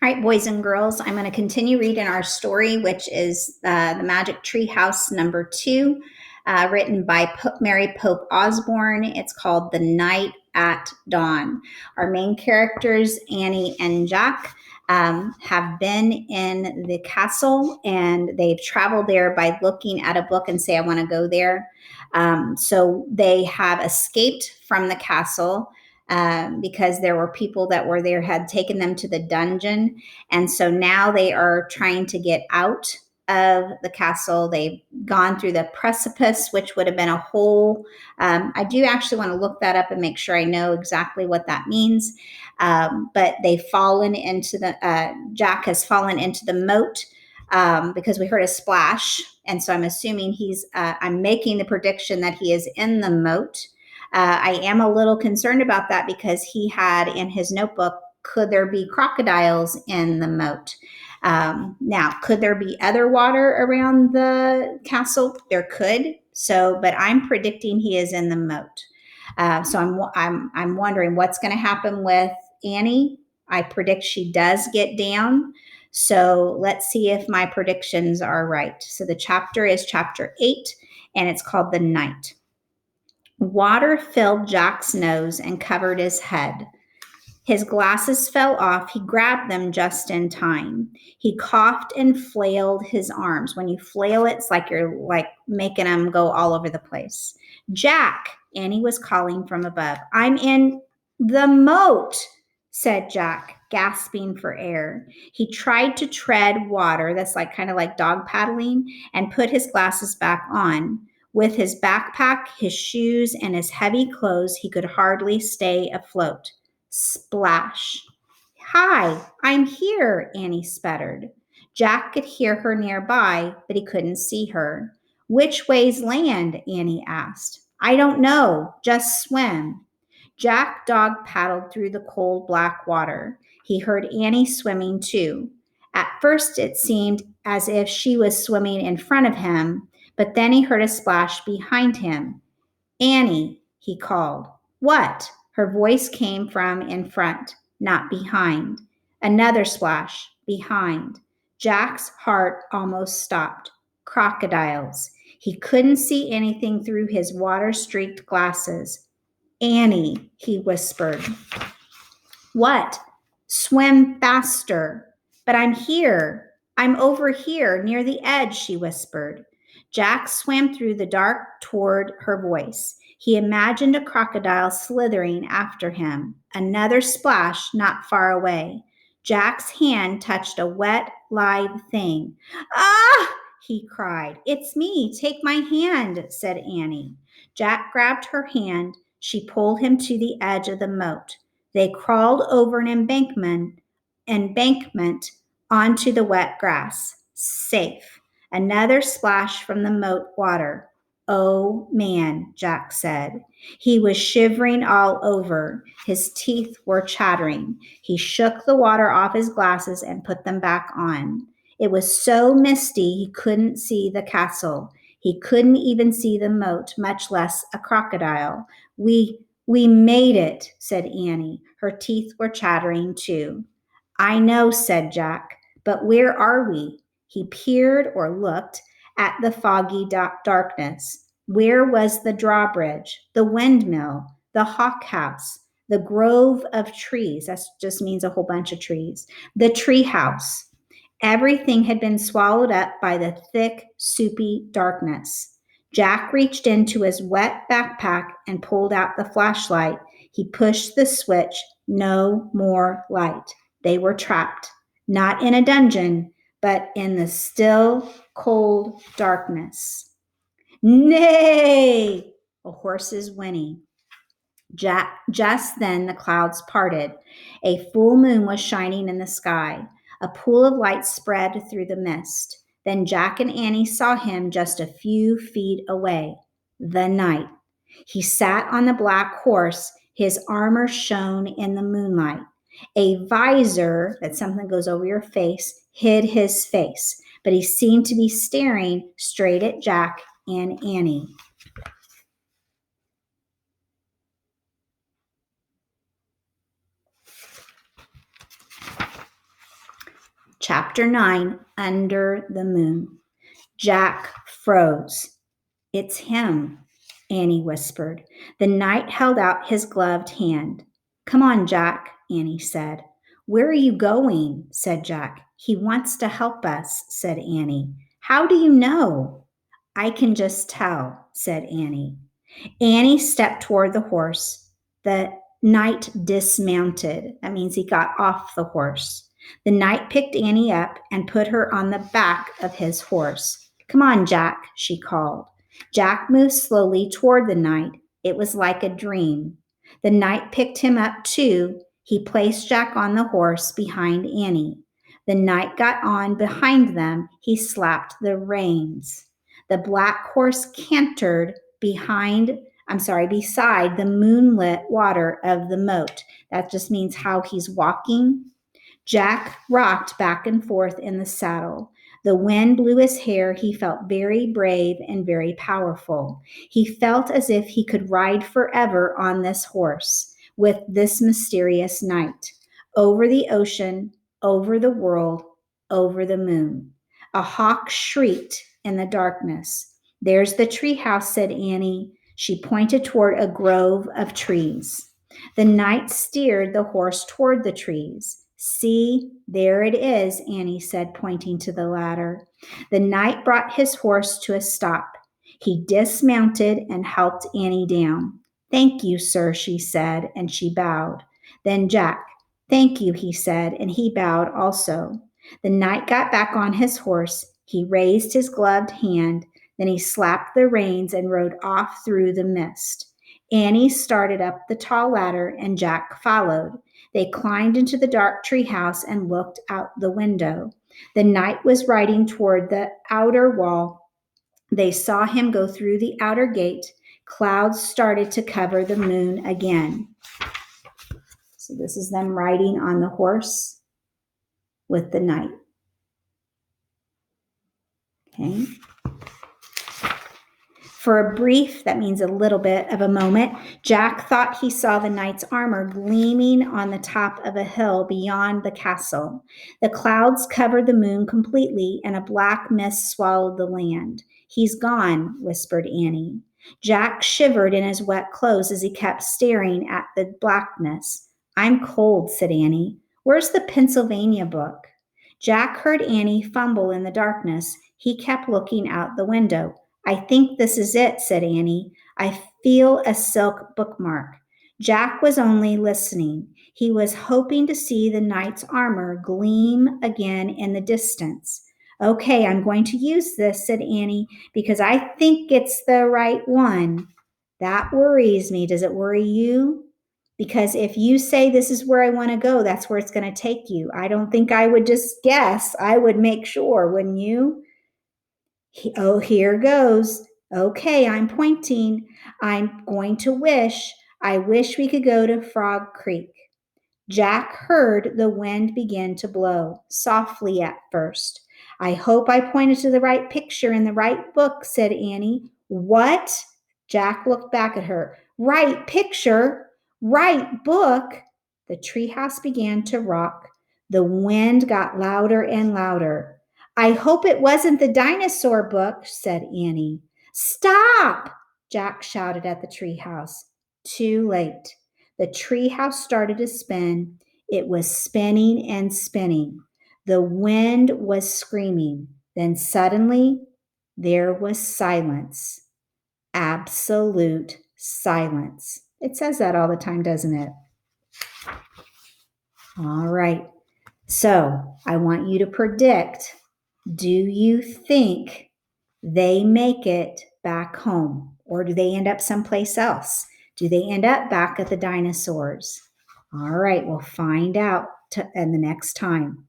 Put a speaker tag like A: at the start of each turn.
A: All right, boys and girls, I'm going to continue reading our story, which is The Magic Tree House #2, written by Mary Pope Osborne. It's called The Night at Dawn. Our main characters, Annie and Jack, have been in the castle, and they've traveled there by looking at a book and say, I want to go there. So they have escaped from the castle because there were people that were there, had taken them to the dungeon. And so now they are trying to get out of the castle. They've gone through the precipice, which would have been a hole. I do actually want to look that up and make sure I know exactly what that means. But they've fallen into Jack has fallen into the moat because we heard a splash. And so I'm assuming I'm making the prediction that he is in the moat. I am a little concerned about that because he had in his notebook, could there be crocodiles in the moat? Now, could there be other water around the castle? There could. So, but I'm predicting he is in the moat. So I'm wondering what's going to happen with Annie. I predict she does get down. So let's see if my predictions are right. So the chapter is chapter 8, and it's called The Night. Water filled Jack's nose and covered his head. His glasses fell off. He grabbed them just in time. He coughed and flailed his arms. When you flail it, it's like you're like making them go all over the place. Jack, Annie was calling from above. I'm in the moat, said Jack, gasping for air. He tried to tread water, that's like kind of like dog paddling, and put his glasses back on. With his backpack, his shoes, and his heavy clothes, he could hardly stay afloat. Splash. Hi, I'm here, Annie sputtered. Jack could hear her nearby, but he couldn't see her. Which way's land? Annie asked. I don't know. Just swim. Jack dog paddled through the cold black water. He heard Annie swimming too. At first, it seemed as if she was swimming in front of him, but then he heard a splash behind him. Annie, he called. What? Her voice came from in front, not behind. Another splash, behind. Jack's heart almost stopped. Crocodiles. He couldn't see anything through his water-streaked glasses. Annie, he whispered. What? Swim faster. But I'm here. I'm over here near the edge, she whispered. Jack swam through the dark toward her voice. He imagined a crocodile slithering after him. Another splash not far away. Jack's hand touched a wet, live thing. Ah! He cried. It's me. Take my hand, said Annie. Jack grabbed her hand. She pulled him to the edge of the moat. They crawled over an embankment onto the wet grass. Safe. Another splash from the moat water. Oh, man, Jack said. He was shivering all over. His teeth were chattering. He shook the water off his glasses and put them back on. It was so misty he couldn't see the castle. He couldn't even see the moat, much less a crocodile. We made it, said Annie. Her teeth were chattering too. I know, said Jack, but where are we? He peered or looked at the foggy darkness. Where was the drawbridge, the windmill, the hawk house, the grove of trees? That just means a whole bunch of trees. The tree house. Everything had been swallowed up by the thick, soupy darkness. Jack reached into his wet backpack and pulled out the flashlight. He pushed the switch. No more light. They were trapped, not in a dungeon, but in the still, cold darkness. Nay! A horse's whinny. Just then the clouds parted. A full moon was shining in the sky. A pool of light spread through the mist. Then Jack and Annie saw him just a few feet away. The knight. He sat on the black horse. His armor shone in the moonlight. A visor, that's something that goes over your face, hid his face, but he seemed to be staring straight at Jack and Annie. Chapter 9, Under the Moon. Jack froze. It's him, Annie whispered. The knight held out his gloved hand. Come on, Jack, Annie said. Where are you going? Said Jack. He wants to help us, said Annie. How do you know? I can just tell, said Annie. Annie stepped toward the horse. The knight dismounted. That means he got off the horse. The knight picked Annie up and put her on the back of his horse. Come on, Jack, she called. Jack moved slowly toward the knight. It was like a dream. The knight picked him up too. He placed Jack on the horse behind Annie. The knight got on behind them. He slapped the reins. The black horse cantered beside the moonlit water of the moat. That just means how he's walking. Jack rocked back and forth in the saddle. The wind blew his hair. He felt very brave and very powerful. He felt as if he could ride forever on this horse with this mysterious knight, over the ocean, over the world, over the moon. A hawk shrieked in the darkness. There's the treehouse, said Annie. She pointed toward a grove of trees. The knight steered the horse toward the trees. See, there it is, Annie said, pointing to the ladder. The knight brought his horse to a stop. He dismounted and helped Annie down. Thank you, sir, she said, and she bowed. Then Jack, thank you, he said, and he bowed also. The knight got back on his horse. He raised his gloved hand. Then he slapped the reins and rode off through the mist. Annie started up the tall ladder, and Jack followed. They climbed into the dark treehouse and looked out the window. The knight was riding toward the outer wall. They saw him go through the outer gate. Clouds started to cover the moon again. So this is them riding on the horse with the knight. Okay. For a brief, that means a little bit of a moment, Jack thought he saw the knight's armor gleaming on the top of a hill beyond the castle. The clouds covered the moon completely, and a black mist swallowed the land. He's gone, whispered Annie. Jack shivered in his wet clothes as he kept staring at the blackness. I'm cold, said Annie. Where's the Pennsylvania book? Jack heard Annie fumble in the darkness. He kept looking out the window. I think this is it, said Annie. I feel a silk bookmark. Jack was only listening. He was hoping to see the knight's armor gleam again in the distance. Okay, I'm going to use this, said Annie, because I think it's the right one. That worries me. Does it worry you? Because if you say this is where I want to go, that's where it's going to take you. I don't think I would just guess. I would make sure, wouldn't you? Oh, here goes. Okay, I'm pointing. I'm going to wish. I wish we could go to Frog Creek. Jack heard the wind begin to blow, softly at first. I hope I pointed to the right picture in the right book, said Annie. What? Jack looked back at her. Right picture? Right book? The treehouse began to rock. The wind got louder and louder. I hope it wasn't the dinosaur book, said Annie. Stop! Jack shouted at the treehouse. Too late. The treehouse started to spin. It was spinning and spinning. The wind was screaming. Then suddenly, there was silence. Absolute silence. It says that all the time, doesn't it? All right. So I want you to predict, do you think they make it back home? Or do they end up someplace else? Do they end up back at the dinosaurs? All right, we'll find out in the next time.